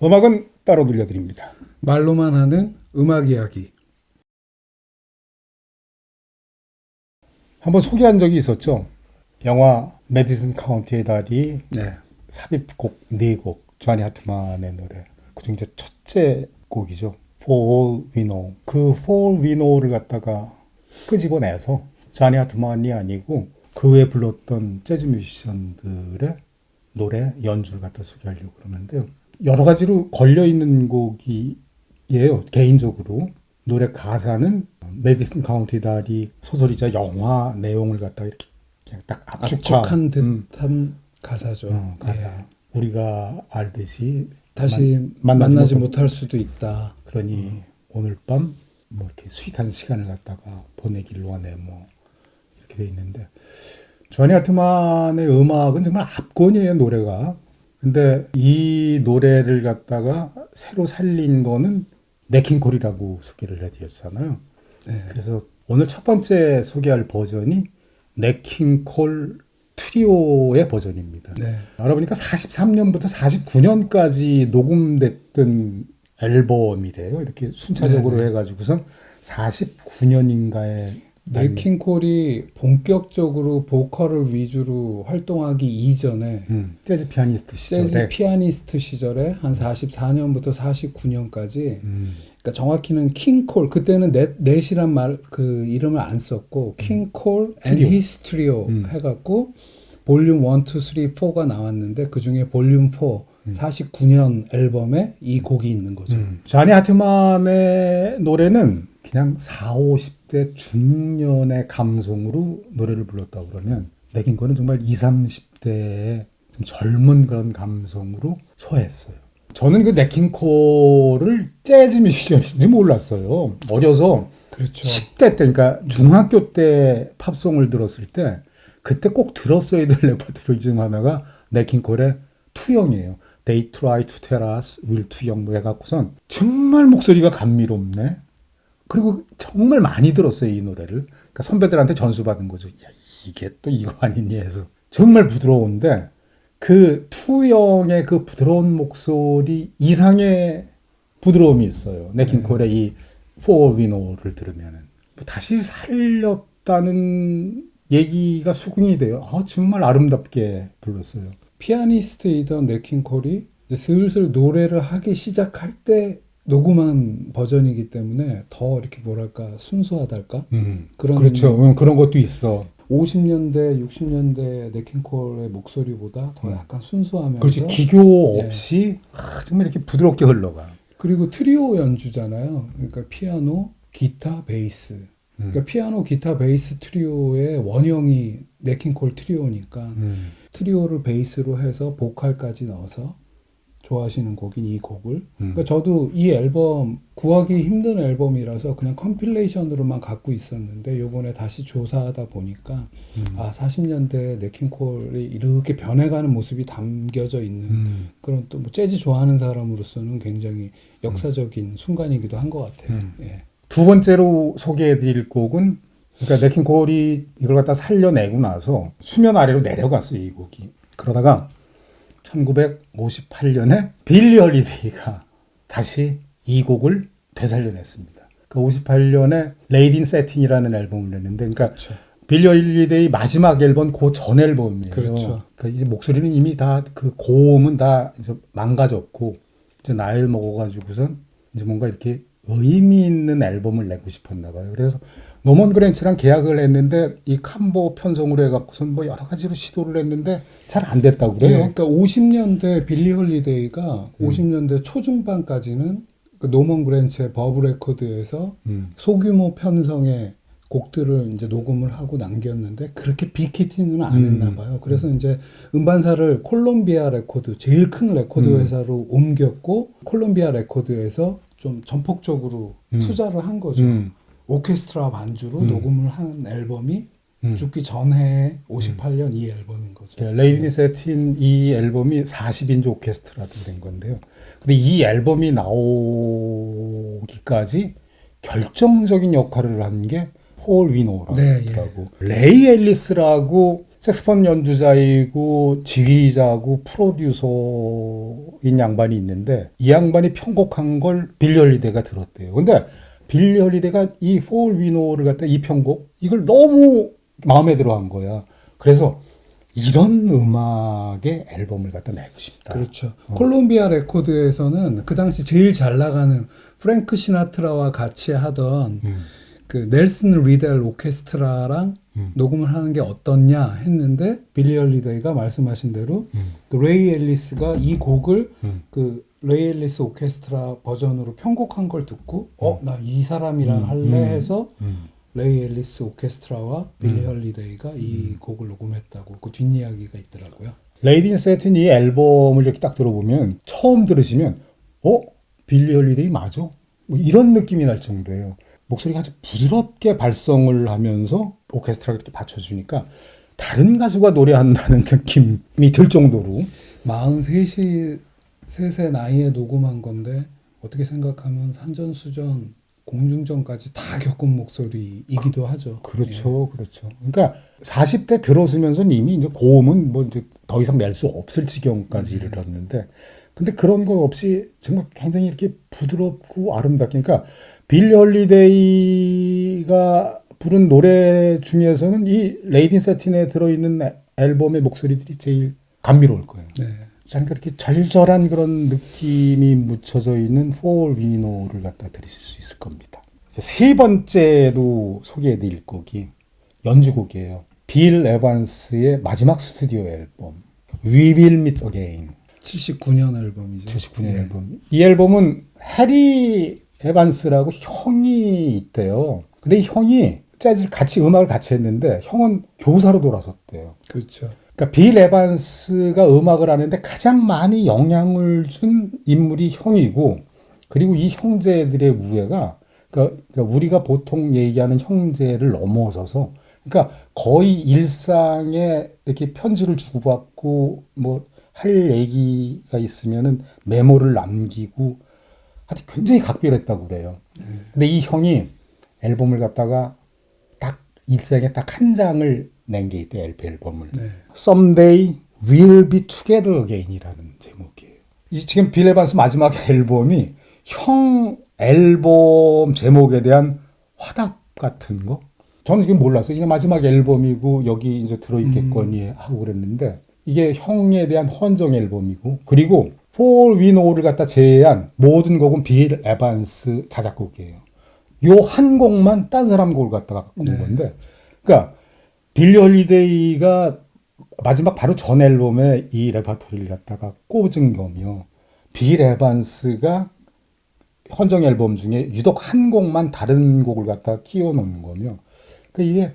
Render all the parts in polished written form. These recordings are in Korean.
음악은 따로 들려드립니다. 말로만 하는 음악 이야기. 한번 소개한 적이 있었죠. 영화 메디슨 카운티의 달이 네. 삽입곡 4곡, 조니 하트만의 노래. 그중 이제 첫째 곡이죠. For All We Know. 그 For All We Know를 갖다가 끄집어내서 조니 하트만이 아니고 그 외에 불렀던 재즈 뮤지션들의 노래 연주를 갖다 소개하려고 그러는데요. 여러 가지로 걸려있는 곡이에요. 개인적으로. 노래 가사는 메디슨 카운티 달이 소설이자 영화 내용을 갖다가 이렇게 그냥 딱 압축한 듯한 가사죠. 가사. 예. 우리가 알듯이 다시 만나지 못할 수도 있다. 그러니 오늘 밤 뭐 이렇게 스윗한 시간을 갖다가 보내길 원해 뭐 이렇게 돼 있는데 조니 하트만의 음악은 정말 압권이에요 노래가. 근데 이 노래를 갖다가 새로 살린 거는 네킹콜이라고 소개를 해드렸잖아요. 네. 그래서 오늘 첫 번째 소개할 버전이 네킹콜 트리오의 버전입니다. 네. 알아보니까 43년부터 49년까지 녹음됐던 앨범이래요. 이렇게 순차적으로 네네. 해가지고선 49년인가에 네킹콜이 본격적으로 보컬을 위주로 활동하기 이전에 재즈 피아니스트 시절에 재즈 피아니스트 시절에 한 44년부터 49년까지 그러니까 정확히는 킹콜 그때는 넷이란 말 그 이름을 안 썼고 킹콜 앤 트리오. 히스 트리오 해갖고 볼륨 1, 2, 3, 4가 나왔는데 그 중에 볼륨 4 49년 앨범에 이 곡이 있는 거죠. 조니 하트만의 노래는 그냥 40, 50대 중년의 감성으로 노래를 불렀다고 그러면 네킹콜은 정말 20, 30대의 좀 젊은 그런 감성으로 소화했어요. 저는 그 네킹콜을 재즈 뮤지션인지 몰랐어요. 어려서 그렇죠. 10대 때, 그러니까 중학교 때 팝송을 들었을 때 그때 꼭 들었어야 될 레퍼토리 중 하나가 네킹콜의 투영이에요. They try to tell us we're too young 해갖고선 정말 목소리가 감미롭네. 그리고 정말 많이 들었어요 이 노래를. 그러니까 선배들한테 전수받은 거죠. 야, 이게 또 이거 아니니 해서 정말 부드러운데 그 투영의 그 부드러운 목소리 이상의 부드러움이 있어요. 네킹콜의 이 For We Know를 들으면은 다시 살렸다는 얘기가 수긍이 돼요. 아, 정말 아름답게 불렀어요. 피아니스트이던 네킹콜이 이제 슬슬 노래를 하기 시작할 때 녹음한 버전이기 때문에 더 이렇게 뭐랄까 순수하달까? 그런 그렇죠. 그런 것도 있어. 50년대, 60년대 네킹콜의 목소리보다 더 약간 순수하면서 그렇지. 기교 없이 정말 이렇게 부드럽게 흘러가. 그리고 트리오 연주잖아요. 그러니까 피아노, 기타, 베이스. 그러니까 피아노, 기타, 베이스 트리오의 원형이 네킹콜 트리오니까 트리오를 베이스로 해서 보컬까지 넣어서 좋아하시는 곡인 이 곡을 그러니까 저도 이 앨범 구하기 힘든 앨범이라서 그냥 컴필레이션으로만 갖고 있었는데 요번에 다시 조사하다 보니까 40년대 네킹콜이 이렇게 변해가는 모습이 담겨져 있는 그런 또 뭐 재즈 좋아하는 사람으로서는 굉장히 역사적인 순간이기도 한 것 같아요. 예. 두 번째로 소개해드릴 곡은 그러니까 네킹콜이 이걸 갖다 살려내고 나서 수면 아래로 내려갔어요 이 곡이. 그러다가 1958년에 빌리 헐리데이가 다시 이 곡을 되살려냈습니다. 그 58년에 레이디 인 세틴이라는 앨범을 냈는데, 그러니까 그렇죠. 빌리 헐리데이 마지막 앨범 그 전 앨범이에요. 그렇죠. 그러니까 이제 목소리는 이미 다 그 고음은 다 이제 망가졌고 이제 나이를 먹어가지고선 이제 뭔가 이렇게 의미 있는 앨범을 내고 싶었나 봐요. 그래서 노먼 그랜츠랑 계약을 했는데 이 캄보 편성으로 해갖고선 뭐 여러 가지로 시도를 했는데 잘 안 됐다고 그래요. 네, 그러니까 50년대 빌리 헐리데이가 50년대 초중반까지는 그 노먼 그랜츠의 버브 레코드에서 소규모 편성의 곡들을 이제 녹음을 하고 남겼는데 그렇게 빅히트는 안 했나 봐요. 그래서 이제 음반사를 콜롬비아 레코드, 제일 큰 레코드 회사로 옮겼고 콜롬비아 레코드에서 좀 전폭적으로 투자를 한 거죠. 오케스트라 반주로 녹음을 한 앨범이 죽기 전에 58년 이 앨범인 거죠. 레이디 인 세틴 이 앨범이 40인조 오케스트라로 된 건데요. 근데 이 앨범이 나오기까지 결정적인 역할을 한 게 폴 위노라고 네, 하더라고. 레이 앨리스라고 색소폰 연주자이고 지휘자고 프로듀서인 양반이 있는데 이 양반이 편곡한 걸 빌리 홀리데이가 들었대요. 근데 빌리 홀리데이가 이 Fall We Know를 갖다 이 편곡 이걸 너무 마음에 들어 한 거야. 그래서 이런 음악의 앨범을 갖다 내고 싶다. 그렇죠. 콜롬비아 레코드에서는 그 당시 제일 잘 나가는 프랭크 시나트라와 같이 하던 그 넬슨 리델 오케스트라랑 녹음을 하는 게 어떻냐 했는데 빌리 홀리데이가 말씀하신 대로 그 레이 앨리스가 이 곡을 그 레이 앨리스 오케스트라 버전으로 편곡한 걸 듣고 나 이 사람이랑 할래 해서 레이 앨리스 오케스트라와 빌리 홀리데이가 이 곡을 녹음했다고 그 뒷이야기가 있더라고요. 레이디 인 세틴 이 앨범을 이렇게 딱 들어보면 처음 들으시면 빌리 홀리데이 맞아? 뭐 이런 느낌이 날 정도예요. 목소리가 아주 부드럽게 발성을 하면서 오케스트라가 이렇게 받쳐주니까 다른 가수가 노래한다는 느낌이 들 정도로 43세 나이에 녹음한 건데 어떻게 생각하면 산전수전 공중전까지 다 겪은 목소리이기도 하죠. 그렇죠, 그렇죠. 그러니까 40대 들어서면서는 이미 이제 고음은 뭐 이제 더 이상 낼 수 없을 지경까지 이르렀는데, 근데 그런 거 없이 정말 굉장히 이렇게 부드럽고 아름답게, 그러니까 빌리 홀리데이가 부른 노래 중에서는 이 레이디 인 세틴에 들어있는 앨범의 목소리들이 제일 감미로울 거예요. 네. 그러니까 이렇게 절절한 그런 느낌이 묻혀져 있는 For We Know를 갖다 들으실 수 있을 겁니다. 이제 세 번째로 소개해드릴 곡이 연주곡이에요. 빌 에반스의 마지막 스튜디오 앨범 We Will Meet Again. 79년 앨범이죠. 79년 앨범. 이 앨범은 해리 에반스라고 형이 있대요. 근데 이 형이 재즈를 같이 음악을 같이 했는데 형은 교사로 돌아섰대요. 그렇죠. 그러니까 빌 에반스가 음악을 하는데 가장 많이 영향을 준 인물이 형이고, 그리고 이 형제들의 우애가 그러니까 우리가 보통 얘기하는 형제를 넘어서서, 그러니까 거의 일상에 이렇게 편지를 주고받고 뭐 할 얘기가 있으면은 메모를 남기고 하여튼 굉장히 각별했다고 그래요. 근데 이 형이 앨범을 갖다가 딱 일생에 딱 한 장을 낸 게 있대, LP 앨범을. 네. Someday We'll Be Together Again이라는 제목이에요. 이 지금 빌 에반스 마지막 앨범이 형 앨범 제목에 대한 화답 같은 거? 저는 이게 몰랐어요. 이게 마지막 앨범이고 여기 이제 들어있겠거니 하고 그랬는데, 이게 형에 대한 헌정 앨범이고, 그리고 For We Know를 갖다 제외한 모든 곡은 빌 에반스 자작곡이에요. 요 한 곡만 딴 사람 곡을 갖다가 갖고 온 건데, 그러니까 빌리 홀리데이가 마지막 바로 전 앨범에 이 레퍼토리를 갖다가 꽂은 거며, 빌 에반스가 헌정 앨범 중에 유독 한 곡만 다른 곡을 갖다가 끼워놓은 거며, 그러니까 이게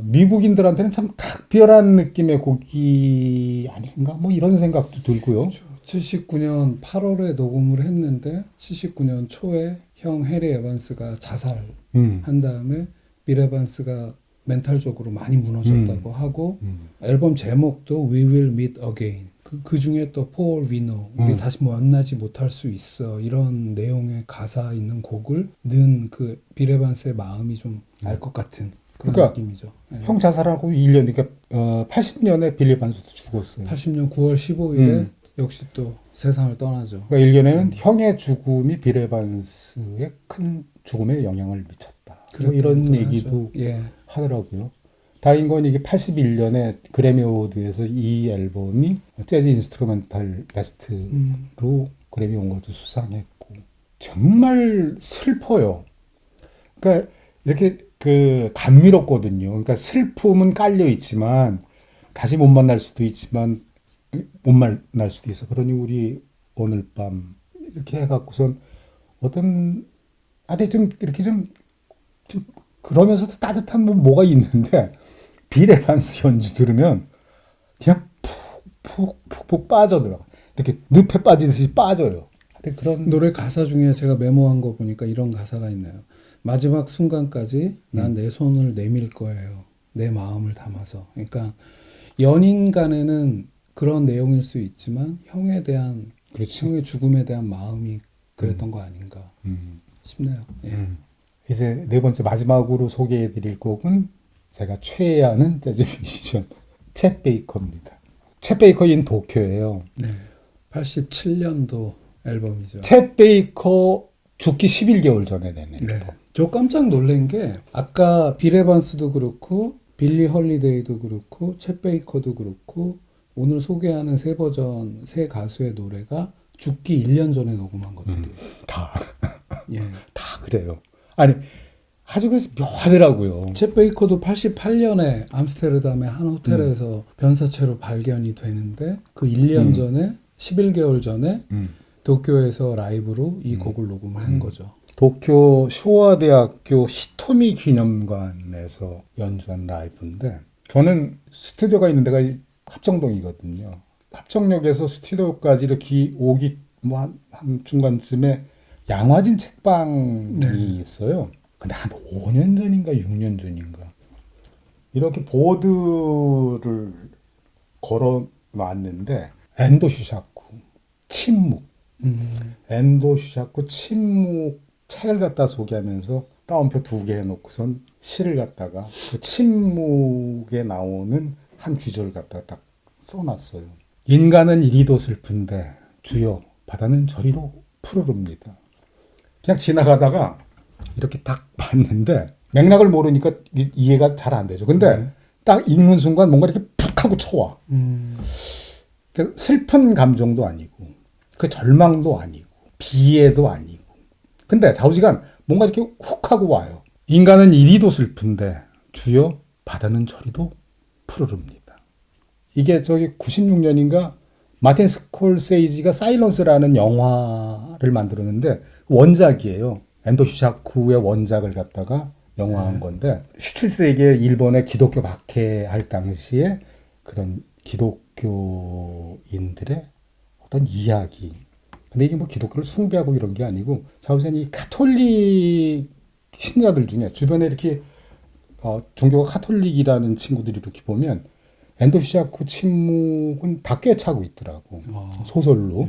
미국인들한테는 참 각별한 느낌의 곡이 아닌가 뭐 이런 생각도 들고요. 그렇죠. 79년 8월에 녹음을 했는데 79년 초에 형 해리 에반스가 자살한 다음에 빌 에반스가 멘탈적으로 많이 무너졌다고 하고 앨범 제목도 We Will Meet Again. 그 중에 또 For We Know, 우리 다시 만나지 못할 수 있어, 이런 내용의 가사 있는 곡을 넣은 그 빌 에반스의 마음이 좀 알 것 같은 그런 그러니까 느낌이죠. 네. 형 자살하고 1년, 그러니까 80년에 빌리 에반스도 죽었어요. 80년 9월 15일에 역시 또 세상을 떠나죠. 그러니까 일견에는 형의 죽음이 빌 에반스의 큰 죽음에 영향을 미쳤다. 뭐 이런 얘기도 예. 하더라고요. 다행인 건 이게 81년에 그래미 어워드에서 이 앨범이 재즈 인스트루멘탈 베스트로 그래미 어워드 수상했고, 정말 슬퍼요. 그러니까 이렇게 그 감미롭거든요. 그러니까 슬픔은 깔려 있지만 다시 못 만날 수도 있지만 못 만날 수도 있어. 그러니 우리 오늘 밤 이렇게 해갖고선 어떤 좀 이렇게 좀 그러면서도 따뜻한 뭐가 있는데, 빌 에반스 연주 들으면 그냥 푹 빠져들어. 이렇게 늪에 빠지듯이 빠져요. 그런 노래 가사 중에 제가 메모한 거 보니까 이런 가사가 있네요. 마지막 순간까지 난 내 손을 내밀 거예요. 내 마음을 담아서. 그러니까 연인 간에는 그런 내용일 수 있지만 형에 대한, 그렇죠. 형의 죽음에 대한 마음이 그랬던 거 아닌가 싶네요. 예. 이제 네 번째 마지막으로 소개해드릴 곡은 제가 최애하는 재즈 뮤지션 챗 베이커입니다. 챗 베이커인 도쿄예요. 네. 87년도 앨범이죠. 챗 베이커 죽기 11개월 전에 낸 앨범. 네. 저 깜짝 놀란 게 아까 빌 에반스도 그렇고 빌리 헐리데이도 그렇고 챗 베이커도 그렇고 오늘 소개하는 세 버전 세 가수의 노래가 죽기 1년 전에 녹음한 것들이에요. 다 예. 다 그래요. 아니 아주 그래서 묘하더라고요. 챗 베이커도 88년에 암스테르담의 한 호텔에서 변사체로 발견이 되는데 그 1년 전에 11개월 전에 도쿄에서 라이브로 이 곡을 녹음을 한 거죠. 도쿄 쇼와대학교 히토미 기념관에서 연주한 라이브인데 저는 스튜디오가 있는 데가 합정동이거든요. 합정역에서 스튜디오까지 이렇게 오기 뭐 한 중간쯤에 양화진 책방이 네. 있어요. 근데 한 5년 전인가 6년 전인가 이렇게 보드를 걸어 놨는데 엔도 슈샤쿠 침묵 엔도 슈샤쿠 침묵 책을 갖다 소개하면서 따옴표 2개 해놓고선 시를 갖다가 그 침묵에 나오는 한 구절 갖다가 딱 써놨어요. 인간은 이리도 슬픈데 주여 바다는 저리도 푸르릅니다. 그냥 지나가다가 이렇게 딱 봤는데 맥락을 모르니까 이해가 잘 안 되죠. 근데 딱 읽는 순간 뭔가 이렇게 푹 하고 쳐와. 그러니까 슬픈 감정도 아니고 그 절망도 아니고 비애도 아니고 근데 좌우지간 뭔가 이렇게 훅 하고 와요. 인간은 이리도 슬픈데 주여 바다는 저리도 푸르릅니다. 이게 저기 96년인가 마틴 스콜세이지가 사일런스라는 영화를 만들었는데 원작이에요. 엔도 슈샤쿠의 원작을 갖다가 영화한 건데 17세기에 일본의 기독교 박해할 당시에 그런 기독교인들의 어떤 이야기. 근데 이게 뭐 기독교를 숭배하고 이런 게 아니고 사실은 이 가톨릭 신자들 중에 주변에 이렇게 종교가 가톨릭이라는 친구들이 이렇게 보면 엔도 슈샤쿠 침묵은 다 꿰차고 있더라고. 소설로.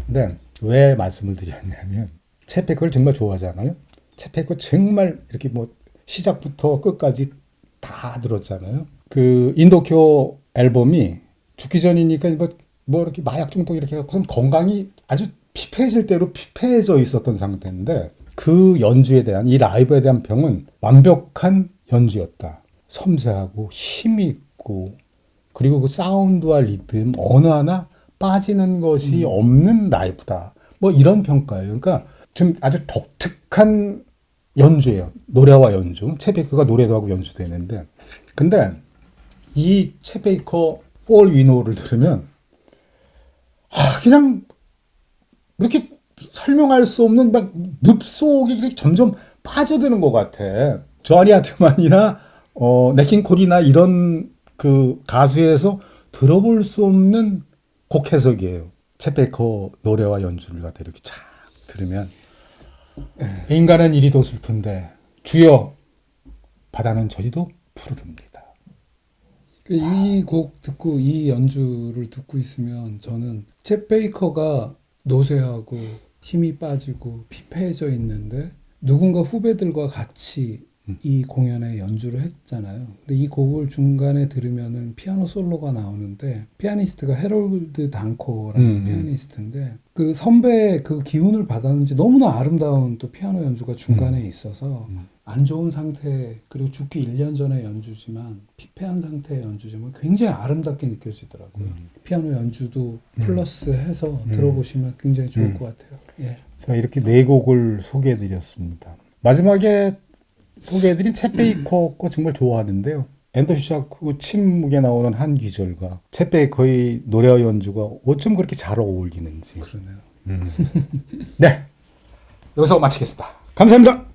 근데 왜 말씀을 드렸냐면 챗 베이커를 정말 좋아하잖아요. 챗 베이커 정말 이렇게 뭐 시작부터 끝까지 다 들었잖아요. 그 인도교 앨범이 죽기 전이니까 뭐 이렇게 마약 중독 이렇게 해갖고선 건강이 아주 피폐해질 대로 피폐해져 있었던 상태인데 그 연주에 대한 이 라이브에 대한 평은 완벽한 연주였다. 섬세하고 힘이 있고 그리고 그 사운드와 리듬 어느 하나 빠지는 것이 없는 라이브다. 뭐 이런 평가예요. 그러니까 좀 아주 독특한 연주예요. 노래와 연주. 챗 베이커가 노래도 하고 연주도 했는데 근데 이 챗 베이커 폴 위노를 들으면 그냥 이렇게 설명할 수 없는 막 늪속에 이렇게 점점 빠져드는 것 같아. 조니 하트만이나 네킹 콜이나 이런 그 가수에서 들어볼 수 없는 곡 해석이에요. 챗 베이커 노래와 연주를 갖다 이렇게 쫙 들으면 인간은 이리도 슬픈데 주여 바다는 저리도 푸르릅니다. 이 곡 듣고 이 연주를 듣고 있으면 저는 챗 베이커가 노쇠하고 힘이 빠지고 피폐해져 있는데 누군가 후배들과 같이 이 공연에 연주를 했잖아요. 근데 이 곡을 중간에 들으면은 피아노 솔로가 나오는데 피아니스트가 헤롤드 단코라는 피아니스트인데 그 선배의 그 기운을 받았는지 너무나 아름다운 또 피아노 연주가 중간에 있어서 안 좋은 상태 그리고 죽기 1년 전에 연주지만 피폐한 상태의 연주지만 굉장히 아름답게 느껴지더라고요. 피아노 연주도 플러스해서 들어보시면 굉장히 좋을 것 같아요. 예. 제가 이렇게 네 곡을 소개해드렸습니다. 마지막에 소개해드린 챗 베이커 거 정말 좋아하는데요. 엔도 슈샤쿠 침묵에 나오는 한 귀절과 챗 베이커의 노래와 연주가 어쩜 그렇게 잘 어울리는지. 그러네요. 네, 여기서 마치겠습니다. 감사합니다.